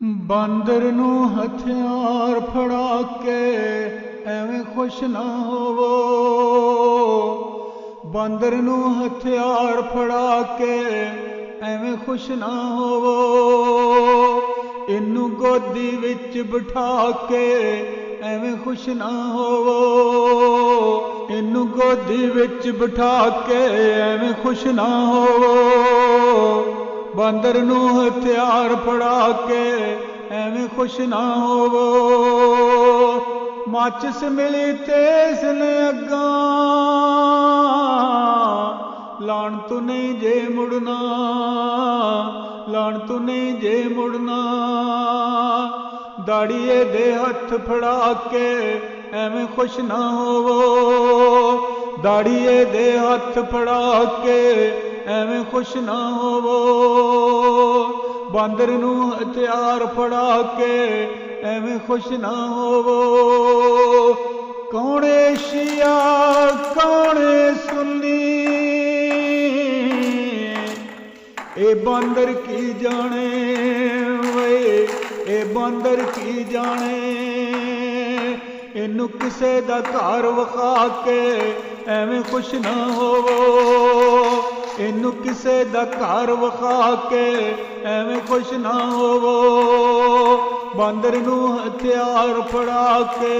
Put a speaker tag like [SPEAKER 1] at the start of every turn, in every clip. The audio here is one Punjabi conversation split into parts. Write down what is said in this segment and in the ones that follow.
[SPEAKER 1] ਬਾਂਦਰ ਨੂੰ ਹਥਿਆਰ ਫੜਾ ਕੇ ਐਵੇਂ ਖੁਸ਼ ਨਾ ਹੋਵੋ। ਬਾਂਦਰ ਨੂੰ ਹਥਿਆਰ ਫੜਾ ਕੇ ਐਵੇਂ ਖੁਸ਼ ਨਾ ਹੋਵੋ। ਇਹਨੂੰ ਗੋਦੀ ਵਿੱਚ ਬਿਠਾ ਕੇ ਐਵੇਂ ਖੁਸ਼ ਨਾ ਹੋਵੋ। ਇਹਨੂੰ ਗੋਦੀ ਵਿੱਚ ਬਿਠਾ ਕੇ ਐਵੇਂ ਖੁਸ਼ ਨਾ ਹੋਵੋ। ਬਾਂਦਰ ਨੂੰ ਹਥਿਆਰ ਫੜਾ ਕੇ ਐਵੇਂ ਖੁਸ਼ ਨਾ ਹੋਵੋ। ਮਾਚਿਸ ਮਿਲੀ ਤੇ ਇਸ ਨੇ ਅੱਗਾਂ ਲਾਣ ਤੂੰ ਨਹੀਂ ਜੇ ਮੁੜਨਾ, ਲਾਣ ਤੂੰ ਨਹੀਂ ਜੇ ਮੁੜਨਾ। ਦਾੜੀਏ ਦੇ ਹੱਥ ਫੜਾ ਕੇ ਐਵੇਂ ਖੁਸ਼ ਨਾ ਹੋਵੋ। ਦਾੜੀਏ ਦੇ ਹੱਥ ਫੜਾ ਕੇ ਐਵੇਂ ਖੁਸ਼ ਨਾ ਹੋਵੋ। ਬਾਂਦਰ ਨੂੰ ਹਥਿਆਰ ਫੜਾ ਕੇ ਐਵੇਂ ਖੁਸ਼ ਨਾ ਹੋਵੋ। ਕੌਣ ਏਸ਼ੀਆ ਕੌਣ ਸੁੰਨੀ, ਇਹ ਬਾਂਦਰ ਕੀ ਜਾਣੇ ਵੇ, ਇਹ ਬਾਂਦਰ ਕੀ ਜਾਣੇ। ਇਹਨੂੰ ਕਿਸੇ ਦਾ ਘਰ ਵਿਖਾ ਕੇ ਐਵੇਂ ਖੁਸ਼ ਨਾ ਹੋਵੋ। ਇਹਨੂੰ ਕਿਸੇ ਦਾ ਘਰ ਵਿਖਾ ਕੇ ਐਵੇਂ ਖੁਸ਼ ਨਾ ਹੋਵੋ। ਬਾਂਦਰ ਨੂੰ ਹਥਿਆਰ ਫੜਾ ਕੇ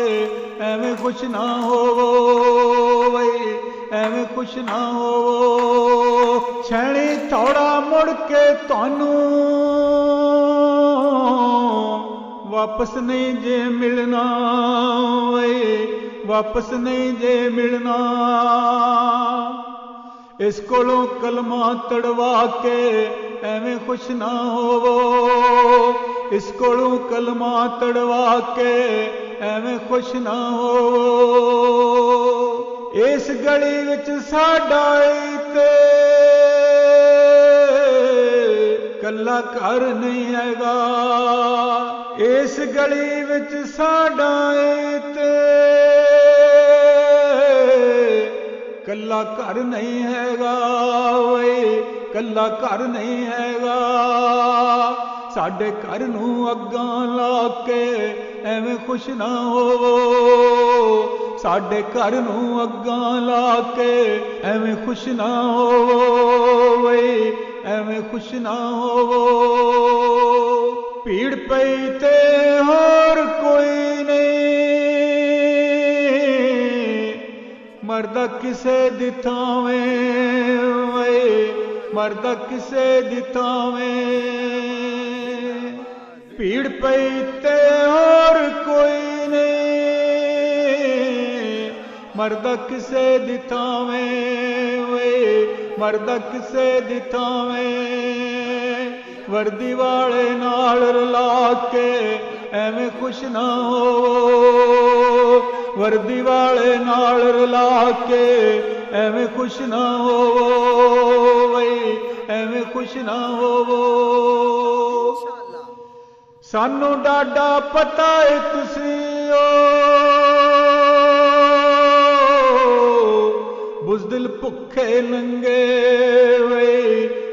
[SPEAKER 1] ਐਵੇਂ ਖੁਸ਼ ਨਾ ਹੋਵੋ। ਵੇ ਐਵੇਂ ਖੁਸ਼ ਨਾ ਹੋਵੋ। ਛੈਣੀ ਥੋੜਾ ਮੁੜ ਕੇ ਤੁਹਾਨੂੰ ਵਾਪਸ ਨਹੀਂ ਜੇ ਮਿਲਣਾ ਵੇ, ਵਾਪਸ ਨਹੀਂ ਜੇ ਮਿਲਣਾ। ਇਸ ਕੋਲੋਂ ਕਲਮਾ ਤੜਵਾ ਕੇ ਐਵੇਂ ਖੁਸ਼ ਨਾ ਹੋਵੋ। ਇਸ ਕੋਲੋਂ ਕਲਮਾ ਤੜਵਾ ਕੇ ਐਵੇਂ ਖੁਸ਼ ਨਾ ਹੋਵੋ। ਇਸ ਗਲੀ ਵਿੱਚ ਸਾਡਾ ਤੇ ਕੱਲਾ ਘਰ ਨਹੀਂ ਹੈਗਾ। ਇਸ ਗਲੀ ਵਿੱਚ ਸਾਡਾ ਤੇ ਕੱਲਾ ਘਰ ਨਹੀਂ ਹੈਗਾ ਵੇ, ਕੱਲਾ ਘਰ ਨਹੀਂ ਹੈਗਾ। ਸਾਡੇ ਘਰ ਨੂੰ ਅੱਗਾਂ ਲਾ ਕੇ ਐਵੇਂ ਖੁਸ਼ ਨਾ ਹੋਵੋ। ਸਾਡੇ ਘਰ ਨੂੰ ਅੱਗਾਂ ਲਾ ਕੇ ਐਵੇਂ ਖੁਸ਼ ਨਾ ਹੋਵੋ ਵੇ, ਐਵੇਂ ਖੁਸ਼ ਨਾ ਹੋਵੋ। ਭੀੜ ਪਈ ਤੇ ਹੋਰ ਕੋਈ ਨਹੀਂ, ਮਰਦਾ ਕਿਸੇ ਦੀ ਥਾਵੇਂ ਵੇ, ਮਰਦਾ ਕਿਸੇ ਦੀ ਥਾਵੇਂ। ਭੀੜ ਪਈ ਤੇ ਹੋਰ ਕੋਈ ਨਹੀਂ, ਮਰਦਾ ਕਿਸੇ ਦੀ ਥਾਵੇਂ ਵੇ, ਮਰਦਾ ਕਿਸੇ ਦੀ ਥਾਵੇਂ। ਵਰਦੀ ਵਾਲੇ ਨਾਲ ਰਲਾ ਕੇ ਐਵੇਂ ਖੁਸ਼ ਨਾ ਹੋਵੋ। ਵਰਦੀ ਵਾਲੇ ਨਾਲ ਰਲਾ ਕੇ ਐਵੇਂ ਖੁਸ਼ ਨਾ ਹੋਵੋ ਵੇ, ਐਵੇਂ ਖੁਸ਼ ਨਾ ਹੋਵੋ। ਸਾਨੂੰ ਡਾਡਾ ਪਤਾ ਏ ਤੁਸੀਂ ਬੁਜ਼ਦਿਲ ਭੁੱਖੇ ਨੰਗੇ ਵੇ,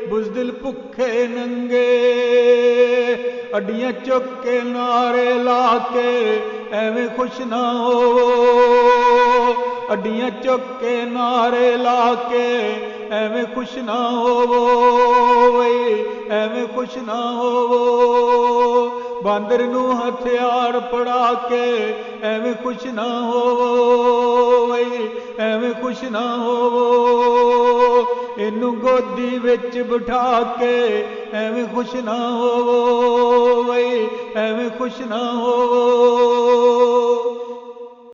[SPEAKER 1] ਬੁਜ਼ਦਿਲ ਭੁੱਖੇ ਨੰਗੇ। ਅੱਡੀਆਂ ਚੁੱਕ ਕੇ ਨਾਰੇ ਲਾ ਕੇ ਐਵੇਂ ਖੁਸ਼ ਨਾ ਹੋਵੋ। ਅੱਡੀਆਂ ਚੁੱਕ ਕੇ ਨਾਰੇ ਲਾ ਕੇ ਐਵੇਂ ਖੁਸ਼ ਨਾ ਹੋਵੋ ਵੇ, ਐਵੇਂ ਖੁਸ਼ ਨਾ ਹੋਵੋ। ਬਾਂਦਰ ਨੂੰ ਹਥਿਆਰ ਫੜਾ ਕੇ ਐਵੇਂ ਖੁਸ਼ ਨਾ ਹੋਵੋ ਵੇ, ਐਵੇਂ ਖੁਸ਼ ਨਾ ਹੋਵੋ। ਇਹਨੂੰ ਗੋਦੀ ਵਿੱਚ ਬਿਠਾ ਕੇ ਐਵੇਂ ਖੁਸ਼ ਨਾ ਹੋਵੋ ਵੇ, ਐਵੇਂ ਖੁਸ਼ ਨਾ ਹੋਵੋ।